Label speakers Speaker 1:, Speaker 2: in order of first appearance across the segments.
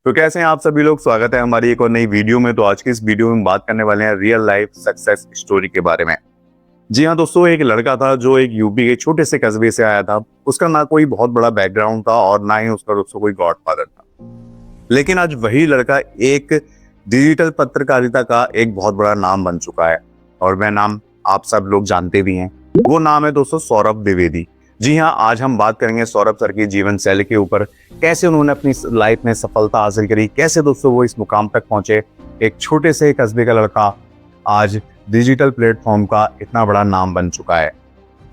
Speaker 1: तो कैसे हैं आप सभी लोग। स्वागत है हमारी एक और नई वीडियो में। तो आज की इस वीडियो में हम बात करने वाले हैं रियल लाइफ सक्सेस स्टोरी के बारे में। जी हाँ दोस्तों, एक लड़का था जो एक यूपी के छोटे से कस्बे से आया था। उसका ना कोई बहुत बड़ा बैकग्राउंड था और ना ही उसका दोस्तों कोई गॉडफादर था। लेकिन आज वही लड़का एक डिजिटल पत्रकारिता का एक बहुत बड़ा नाम बन चुका है और वह नाम आप सब लोग जानते भी हैं। वो नाम है दोस्तों सौरभ द्विवेदी। जी हाँ, आज हम बात करेंगे सौरभ सर की जीवन शैली के ऊपर, कैसे उन्होंने अपनी लाइफ में सफलता हासिल करी, कैसे दोस्तों वो इस मुकाम तक पहुंचे। एक छोटे से कस्बे का लड़का आज डिजिटल प्लेटफॉर्म का इतना बड़ा नाम बन चुका है।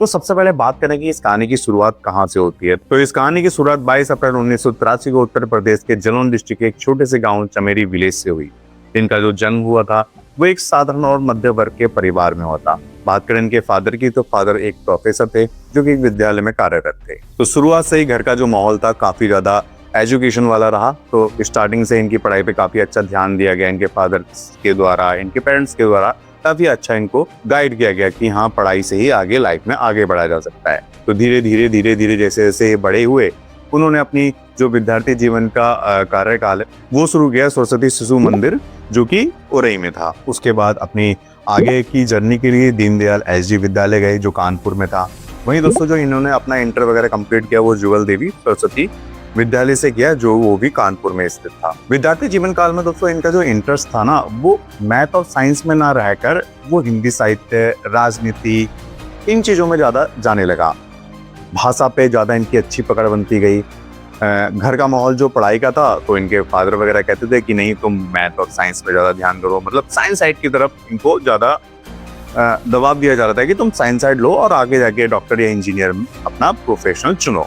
Speaker 1: तो सबसे पहले बात करें कि इस कहानी की शुरुआत कहाँ से होती है। तो इस कहानी की शुरुआत 22 अप्रैल 1983 को उत्तर प्रदेश के जलौन डिस्ट्रिक्ट के एक छोटे से गांव चमेरी विलेज से हुई। इनका जो जन्म हुआ था वो एक साधारण और मध्य वर्ग के परिवार में हुआ था। बात करें इनके फादर की, तो फादर एक प्रोफेसर थे जो कि एक विद्यालय में कार्यरत थे। तो शुरुआत से ही घर का जो माहौल था काफी ज्यादा एजुकेशन वाला रहा। तो स्टार्टिंग से इनकी पढ़ाई पे काफी अच्छा ध्यान दिया गया। इनके फादर के द्वारा, इनके पेरेंट्स के द्वारा काफी अच्छा इनको गाइड किया गया कि हाँ, पढ़ाई से ही आगे लाइफ में आगे बढ़ा जा सकता है। तो धीरे धीरे जैसे जैसे बड़े हुए, उन्होंने अपनी जो विद्यार्थी जीवन का कार्यकाल है वो शुरू किया सरस्वती शिशु मंदिर जो कि उरई में था। उसके बाद अपनी आगे की जर्नी के लिए दीनदयाल एसडी विद्यालय गए जो कानपुर में था। वहीं दोस्तों जो इन्होंने अपना इंटर वगैरह कंप्लीट किया वो जुगल देवी सरस्वती विद्यालय से किया जो वो भी कानपुर में स्थित था। विद्यार्थी जीवन काल में दोस्तों इनका जो इंटरेस्ट था ना, वो मैथ और साइंस में ना रहकर वो हिंदी साहित्य, राजनीति, इन चीजों में ज्यादा जाने लगा। भाषा पे ज्यादा इनकी अच्छी पकड़ बनती गई। घर का माहौल जो पढ़ाई का था, तो इनके फादर वगैरह कहते थे कि नहीं, तुम मैथ और साइंस पे ज्यादा ध्यान करो। मतलब साइंस साइड की तरफ इनको ज्यादा दबाव दिया जा रहा था कि तुम साइंस साइड लो और आगे जाके डॉक्टर या इंजीनियर में अपना प्रोफेशनल चुनो।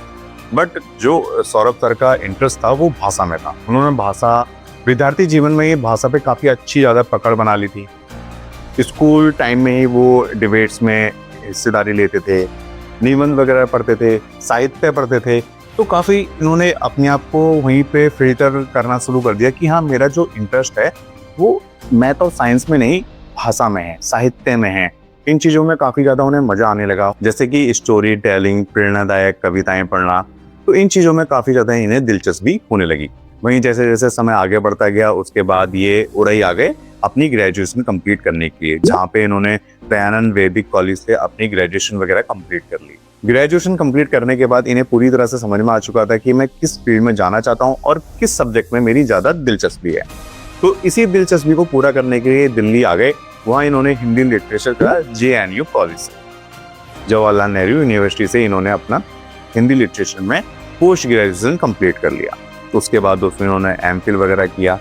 Speaker 1: बट जो सौरभ सर का इंटरेस्ट था वो भाषा में था। उन्होंने भाषा, विद्यार्थी जीवन में ही भाषा पे काफी अच्छी ज्यादा पकड़ बना ली थी। स्कूल टाइम में ही वो डिबेट्स में हिस्सेदारी लेते थे, निबंध वगैरह पढ़ते थे, साहित्य पढ़ते थे। तो काफ़ी इन्होंने अपने आप को वहीं पे फिल्टर करना शुरू कर दिया कि हाँ, मेरा जो इंटरेस्ट है वो मैथ और साइंस में नहीं, भाषा में है, साहित्य में है। इन चीज़ों में काफ़ी ज़्यादा उन्हें मज़ा आने लगा, जैसे कि स्टोरी टेलिंग, प्रेरणादायक कविताएं पढ़ना। तो इन चीज़ों में काफ़ी ज़्यादा इन्हें दिलचस्पी होने लगी। वहीं जैसे जैसे समय आगे बढ़ता गया, उसके बाद ये उरई आ गए अपनी ग्रेजुएशन कंप्लीट करने के लिए, जहाँ पे इन्होंने दयानंद वैदिक कॉलेज से अपनी ग्रेजुएशन वगैरह कंप्लीट कर ली। ग्रेजुएशन कंप्लीट करने के बाद इन्हें पूरी तरह से समझ में आ चुका था कि मैं किस फील्ड में जाना चाहता हूँ और किस सब्जेक्ट में मेरी ज़्यादा दिलचस्पी है। तो इसी दिलचस्पी को पूरा करने के लिए दिल्ली आ गए। वहाँ इन्होंने हिंदी लिटरेचर का JNU कॉलेज से, जवाहरलाल नेहरू यूनिवर्सिटी से इन्होंने अपना हिंदी लिटरेचर में पोस्ट ग्रेजुएशन कंप्लीट कर लिया। उसके बाद दोस्तों इन्होंने MPhil वगैरह किया।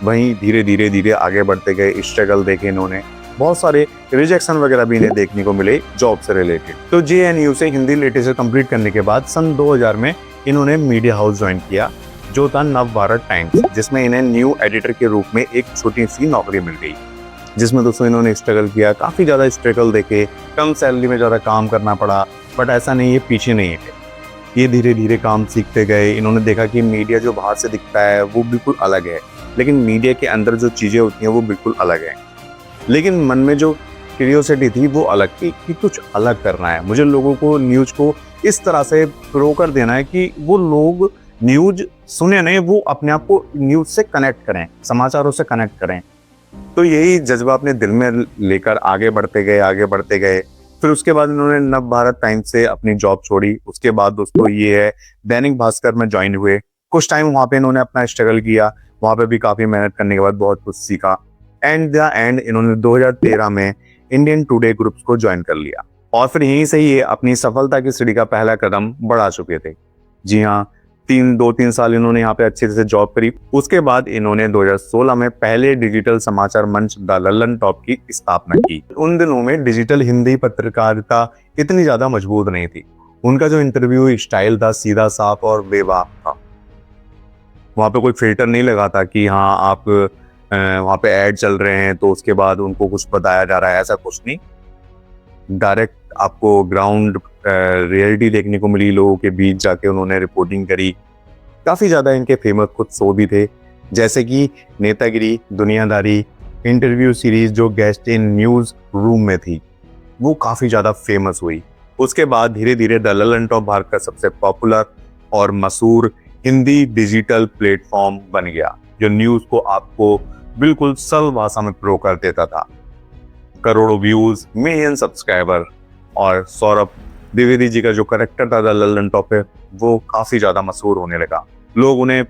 Speaker 1: वहीं धीरे धीरे आगे बढ़ते गए, स्ट्रगल देखे इन्होंने, बहुत सारे रिजेक्शन वगैरह भी इन्हें देखने को मिले जॉब से रिलेटेड। तो JNU से हिंदी लिटरेचर कंप्लीट करने के बाद सन 2000 में इन्होंने मीडिया हाउस ज्वाइन किया जो था नवभारत टाइम्स, जिसमें इन्हें न्यू एडिटर के रूप में एक छोटी सी नौकरी मिल गई, जिसमें दोस्तों इन्होंने स्ट्रगल किया, काफ़ी ज़्यादा स्ट्रगल देखे, कम सैलरी में ज़्यादा काम करना पड़ा। बट ऐसा नहीं है, पीछे नहीं है, ये धीरे धीरे काम सीखते गए। इन्होंने देखा कि मीडिया जो बाहर से दिखता है वो बिल्कुल अलग है, लेकिन मीडिया के अंदर जो चीज़ें होती हैं वो बिल्कुल अलग है। लेकिन मन में जो क्यूरियोसिटी थी वो अलग थी कि कुछ अलग करना है, मुझे लोगों को न्यूज़ को इस तरह से प्रो कर देना है कि वो लोग न्यूज़ सुने नहीं, वो अपने आप को न्यूज़ से कनेक्ट करें, समाचारों से कनेक्ट करें। तो यही जज्बा अपने दिल में लेकर आगे बढ़ते गए। फिर उसके बाद इन्होंने नवभारत टाइम्स से अपनी जॉब छोड़ी। उसके बाद दोस्तों ये है दैनिक भास्कर में ज्वाइन हुए। कुछ टाइम वहाँ पे इन्होंने अपना स्ट्रगल किया, वहाँ पे भी काफ़ी मेहनत करने के बाद बहुत कुछ सीखा। एंड द एंड इन्होंने 2013 में इंडियन टुडे ग्रुप्स को ज्वाइन कर लिया और फिर यहीं से ये अपनी सफलता की सीढ़ी का पहला कदम बढ़ा चुके थे। जी हाँ, 2-3 साल इन्होंने यहाँ पे अच्छे से जॉब करी। उसके बाद इन्होंने 2016 में पहले डिजिटल समाचार मंच द लल्लन टॉप की स्थापना की। उन दिनों में डिजिटल हिंदी पत्रकारिता इतनी ज्यादा मजबूत नहीं थी। उनका जो इंटरव्यू स्टाइल था सीधा साफ और बेबाक था। वहाँ पे कोई फिल्टर नहीं लगा था कि हाँ आप वहाँ पे ऐड चल रहे हैं तो उसके बाद उनको कुछ बताया जा रहा है, ऐसा कुछ नहीं। डायरेक्ट आपको ग्राउंड रियलिटी देखने को मिली, लोगों के बीच जाके उन्होंने रिपोर्टिंग करी। काफ़ी ज़्यादा इनके फेमस कुछ शो भी थे, जैसे कि नेतागिरी, दुनियादारी, इंटरव्यू सीरीज जो गेस्ट इन न्यूज़ रूम में थी, वो काफ़ी ज़्यादा फेमस हुई। उसके बाद धीरे धीरे द लल्लन टॉप भारत का सबसे पॉपुलर और मशहूर हिंदी डिजिटल प्लेटफॉर्म बन गया जो न्यूज को आपको बिल्कुल सरल भाषा में प्रो कर देता था। करोड़ों व्यूज, मिलियन सब्सक्राइबर, और सौरभ द्विवेदी जी का जो करेक्टर था द लल्लन टॉप पे, वो काफी ज्यादा मशहूर होने लगा। लोग उन्हें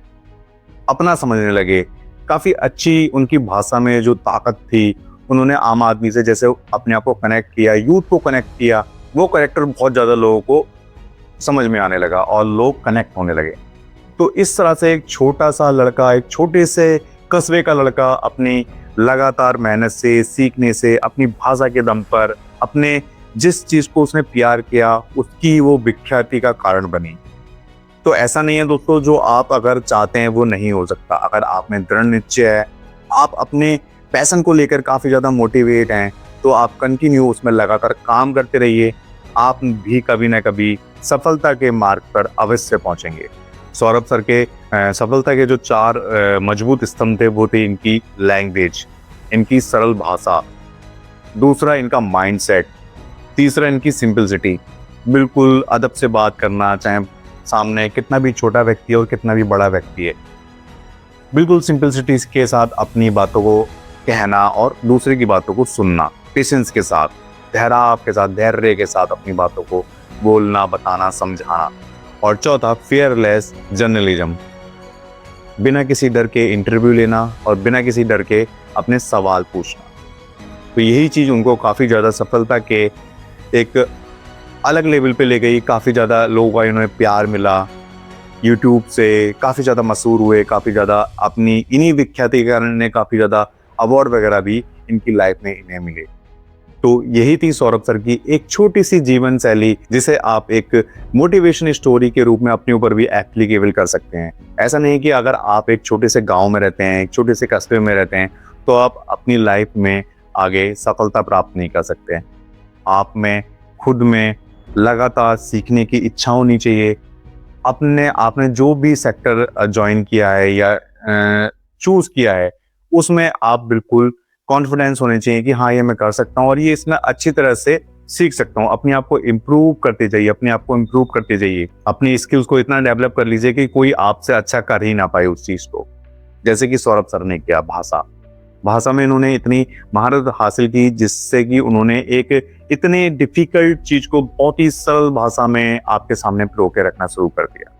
Speaker 1: अपना समझने लगे। काफी अच्छी उनकी भाषा में जो ताकत थी, उन्होंने आम आदमी से जैसे अपने आप को कनेक्ट किया, यूथ को कनेक्ट किया, वो करेक्टर बहुत ज्यादा लोगों को समझ में आने लगा और लोग कनेक्ट होने लगे। तो इस तरह से एक छोटा सा लड़का, एक छोटे से कस्बे का लड़का अपनी लगातार मेहनत से, सीखने से, अपनी भाषा के दम पर, अपने जिस चीज को उसने प्यार किया उसकी वो विख्याति का कारण बनी। तो ऐसा नहीं है दोस्तों, जो आप अगर चाहते हैं वो नहीं हो सकता। अगर आप में दृढ़ निश्चय है, आप अपने पैशन को लेकर काफी ज्यादा मोटिवेट हैं, तो आप कंटिन्यू उसमें लगातार काम करते रहिए। आप भी कभी ना कभी सफलता के मार्ग पर अवश्य पहुंचेंगे। सौरभ सर के सफलता के जो 4 मजबूत स्तंभ थे वो थे इनकी लैंग्वेज, इनकी सरल भाषा, दूसरा इनका माइंडसेट, तीसरा इनकी सिंपलिसिटी, बिल्कुल अदब से बात करना, चाहे सामने कितना भी छोटा व्यक्ति है और कितना भी बड़ा व्यक्ति है, बिल्कुल सिंपलिसिटी के साथ अपनी बातों को कहना और दूसरे की बातों को सुनना, पेशेंस के साथ, ठहराव के साथ, धैर्य के साथ अपनी बातों को बोलना, बताना, समझाना। और चौथा फियरलेस जर्नलिज्म, बिना किसी डर के इंटरव्यू लेना और बिना किसी डर के अपने सवाल पूछना। तो यही चीज़ उनको काफ़ी ज़्यादा सफलता के एक अलग लेवल पे ले गई। काफ़ी ज़्यादा लोगों का इन्हें प्यार मिला, यूट्यूब से काफ़ी ज़्यादा मशहूर हुए, काफ़ी ज़्यादा अपनी इन्हीं विख्याति के कारण काफ़ी ज़्यादा अवार्ड वगैरह भी इनकी लाइफ में इन्हें मिले। तो यही थी सौरभ सर की एक छोटी सी जीवन शैली, जिसे आप एक मोटिवेशन स्टोरी के रूप में अपने ऊपर भी एप्लीकेबल कर सकते हैं। ऐसा नहीं कि अगर आप एक छोटे से गांव में रहते हैं, एक छोटे से कस्बे में रहते हैं, तो आप अपनी लाइफ में आगे सफलता प्राप्त नहीं कर सकते हैं। आप में खुद में लगातार सीखने की इच्छा होनी चाहिए। आपने जो भी सेक्टर ज्वाइन किया है या चूज किया है, उसमें आप बिल्कुल कॉन्फिडेंस होने चाहिए कि हाँ, ये मैं कर सकता हूँ और ये इसमें अच्छी तरह से सीख सकता हूँ। अपने आप को इम्प्रूव करते जाइए, अपने आप को इम्प्रूव करते जाइए। अपनी स्किल्स को इतना डेवलप कर लीजिए कि कोई आपसे अच्छा कर ही ना पाए उस चीज को। जैसे कि सौरभ सर ने किया, भाषा में इन्होंने इतनी महारत हासिल की, जिससे कि उन्होंने एक इतने डिफिकल्ट चीज को बहुत ही सरल भाषा में आपके सामने प्रो के रखना शुरू कर दिया।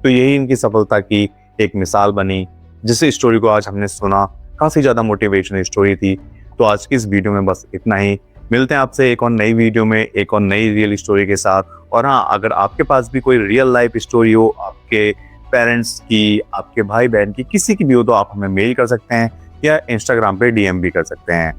Speaker 1: तो यही इनकी सफलता की एक मिसाल बनी, जिस स्टोरी को आज हमने सुना, काफी ज्यादा मोटिवेशनल स्टोरी थी। तो आज की इस वीडियो में बस इतना ही। मिलते हैं आपसे एक और नई वीडियो में, एक और नई रियल स्टोरी के साथ। और हाँ, अगर आपके पास भी कोई रियल लाइफ स्टोरी हो, आपके पेरेंट्स की, आपके भाई बहन की, किसी की भी हो, तो आप हमें मेल कर सकते हैं या इंस्टाग्राम पे DM भी कर सकते हैं।